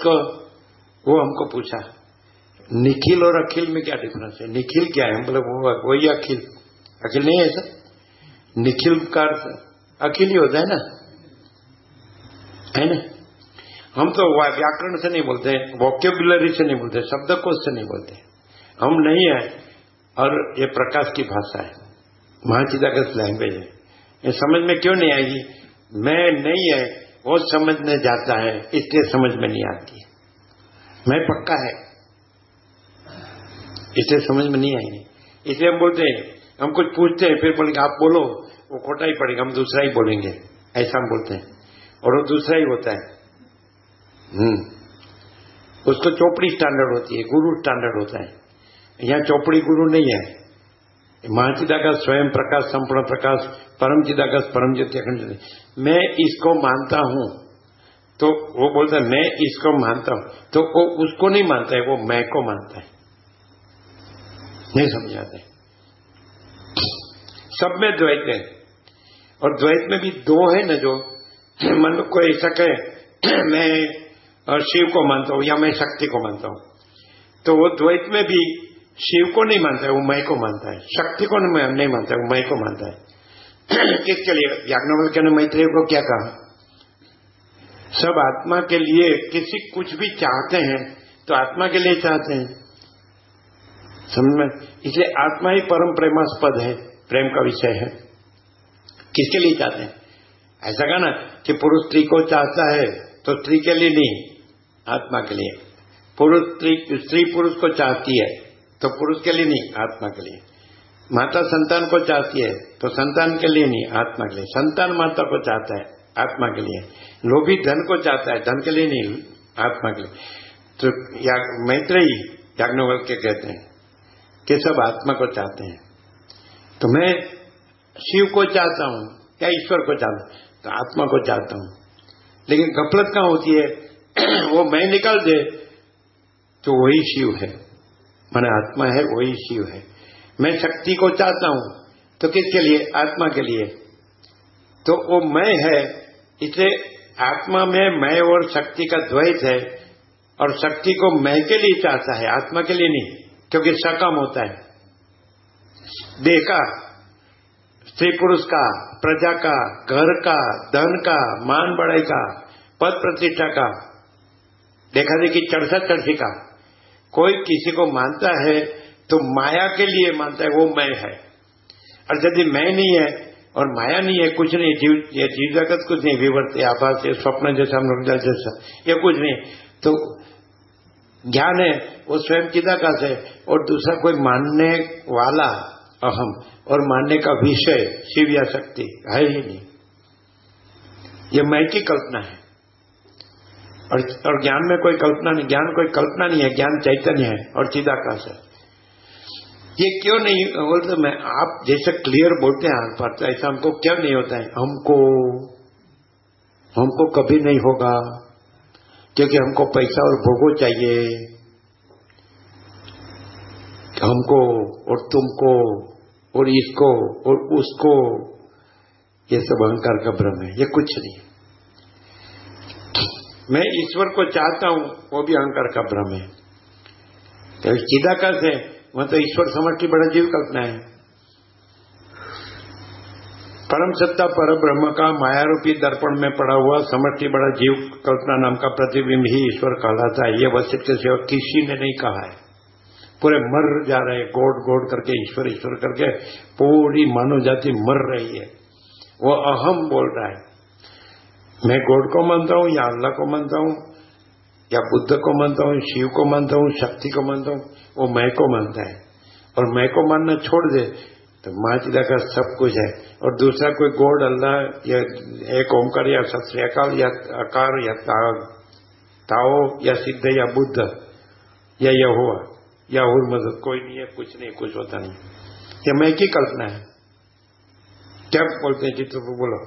उसको वो हमको पूछा निखिल और अखिल में क्या डिफरेंस है? निखिल क्या है? हम बोले वही अखिल। अखिल नहीं है ऐसा? निखिल का अखिल ही होता है ना, है ना? हम तो व्याकरण से नहीं बोलते, वोक्यूबुलरी से नहीं बोलते, शब्दकोश से नहीं बोलते, हम नहीं है। और ये प्रकाश की भाषा है, महाचिदाकाश लैंग्वेज है। ये समझ में क्यों नहीं आएगी? मैं नहीं है वो समझने जाता है, इसलिए समझ में नहीं आती है। मैं पक्का है इसलिए समझ में नहीं आएगी। इसलिए हम बोलते हैं, हम कुछ पूछते हैं फिर बोलेंगे आप बोलो, वो खोटा ही पड़ेगा, हम दूसरा ही बोलेंगे, ऐसा हम बोलते हैं, और वो दूसरा ही होता है। उसको चौपड़ी स्टैंडर्ड होती है, गुरु स्टैंडर्ड होता है। यहाँ चौपड़ी गुरु नहीं है। महाचिदाकाश स्वयं प्रकाश, संपूर्ण प्रकाश, परम चिदाकाश, परम ज्योति अखंड। मैं इसको मानता हूं, तो वो बोलता है मैं इसको मानता हूं, तो वो उसको नहीं मानता है, वो मैं को मानता है। नहीं समझाते? सब में द्वैत है, और द्वैत में भी दो है ना, जो मन लो कोई ऐसा कहे मैं शिव को मानता हूं या मैं शक्ति को मानता हूं, तो वो द्वैत में भी शिव को नहीं मानता है, वो मैं को मानता है। शक्ति को नहीं मानता है, वो मैं को मानता है। किसके लिए? याज्ञवल्क्य ने मैत्रेय को क्या कहा? सब आत्मा के लिए, किसी कुछ भी चाहते हैं तो आत्मा के लिए चाहते हैं, समझ में? इसलिए आत्मा ही परम प्रेमास्पद है, प्रेम का विषय है। किसके लिए चाहते हैं? ऐसा कहा ना कि पुरुष स्त्री को चाहता है तो स्त्री के लिए नहीं, आत्मा के लिए। पुरुष स्त्री पुरुष को चाहती है तो पुरुष के लिए नहीं, आत्मा के लिए। माता संतान को चाहती है तो संतान के लिए नहीं, आत्मा के लिए। संतान माता को चाहता है, आत्मा के लिए। लोभी धन को चाहता है, धन के लिए नहीं, आत्मा के लिए। तो मैत्रेयी याज्ञवल्क्य कहते हैं कि सब आत्मा को चाहते हैं। तो मैं शिव को चाहता हूं या ईश्वर को चाहता हूं? तो आत्मा को चाहता हूं। लेकिन गफलत कहां होती है? वो मैं निकाल दे तो वही शिव है, माने आत्मा है, वही शिव है। मैं शक्ति को चाहता हूं तो किसके लिए? आत्मा के लिए। तो वो मैं है, इसलिए आत्मा में मैं और शक्ति का द्वैत है, और शक्ति को मैं के लिए चाहता है, आत्मा के लिए नहीं, क्योंकि सकम होता है। देह का, स्त्री पुरुष का, प्रजा का, घर का, धन का, मान बढ़ाई का, पद प्रतिष्ठा का, देखा देखी चढ़सा चढ़सी का। कोई किसी को मानता है तो माया के लिए मानता है, वो मैं है। और यदि मैं नहीं है और माया नहीं है, कुछ नहीं, जीव जगत कुछ नहीं, विवर्त आभास है, स्वप्न जैसा, मृगजल जैसा, ये कुछ नहीं, तो ज्ञान है वो स्वयं चिदाकाश है। और दूसरा कोई मानने वाला अहम और मानने का विषय शिव या शक्ति है ही नहीं। ये मैं की कल्पना है, और ज्ञान में कोई कल्पना नहीं, ज्ञान कोई कल्पना नहीं है, ज्ञान चैतन्य है और चिदाकाश है। ये क्यों नहीं बोलते? मैं आप जैसे क्लियर बोलते हैं आंख पर, तो ऐसा हमको क्यों नहीं होता है? हमको कभी नहीं होगा, क्योंकि हमको पैसा और भोगो चाहिए, हमको और तुमको और इसको और उसको। ये सब अहंकार का भ्रम है, ये कुछ नहीं। मैं ईश्वर को चाहता हूं, वो भी अहंकार का भ्रम है। तो चिदाकाश है, वहां तो ईश्वर समष्टि बड़ा जीव कल्पना है। परम सत्ता पर ब्रह्म का मायारूपी दर्पण में पड़ा हुआ समष्टि बड़ा जीव कल्पना नाम का प्रतिबिंब ही ईश्वर कहलाता है। यह वशिष्ठ के सिवा किसी ने नहीं कहा है। पूरे मर जा रहे हैं, गोड करके, ईश्वर ईश्वर करके पूरी मानव जाति मर रही है। वो अहम बोल रहा है, मैं गॉड को मानता हूं या अल्लाह को मानता हूं या बुद्ध को मानता हूं, शिव को मानता हूं, शक्ति को मानता हूं, वो मैं को मानता है। और मैं को मानना छोड़ दे तो महाचिदाकाश सब कुछ है। और दूसरा कोई गॉड, अल्लाह या एक ओंकार या सत श्री अकाल या आकार या ताओ या सिद्ध या बुद्ध या यहोवा या और मदद, कोई नहीं है, कुछ नहीं, कुछ होता नहीं। ये मैं की कल्पना है। क्या बोलते हैं चित्र, बोलो।